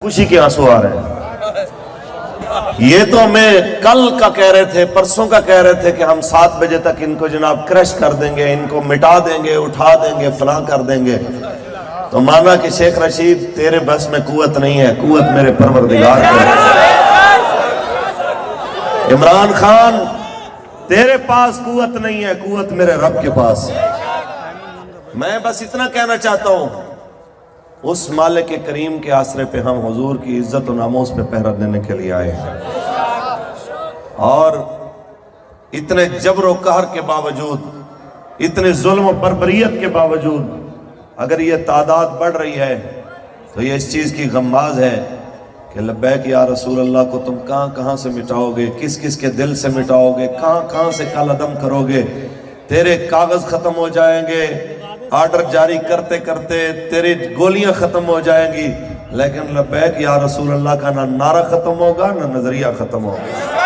خوشی کے آنسو آ رہے ہیں۔ یہ تو ہمیں کل کا کہہ رہے تھے، پرسوں کا کہہ رہے تھے کہ ہم 7 بجے تک ان کو جناب کرش کر دیں گے، ان کو مٹا دیں گے، اٹھا دیں گے، فلاں کر دیں گے۔ تو مانا کہ شیخ رشید تیرے بس میں قوت نہیں ہے، قوت میرے پروردگار کو ہے۔ عمران خان تیرے پاس قوت نہیں ہے، قوت میرے رب کے پاس ہے۔ میں بس اتنا کہنا چاہتا ہوں، اس مالک کریم کے آسرے پہ ہم حضور کی عزت و ناموس پہ پہرا دینے کے لیے آئے ہیں، اور اتنے جبر و قہر کے باوجود، اتنے ظلم و بربریت کے باوجود اگر یہ تعداد بڑھ رہی ہے تو یہ اس چیز کی غماز ہے کہ لبیک یا رسول اللہ کو تم کہاں کہاں سے مٹاؤ گے، کس کس کے دل سے مٹاؤ گے، کہاں کہاں سے کالعدم کرو گے۔ تیرے کاغذ ختم ہو جائیں گے، آرڈر جاری کرتے کرتے تیری گولیاں ختم ہو جائیں گی، لیکن لبیک یا رسول اللہ کا نہ نعرہ ختم ہوگا نہ نظریہ ختم ہوگا۔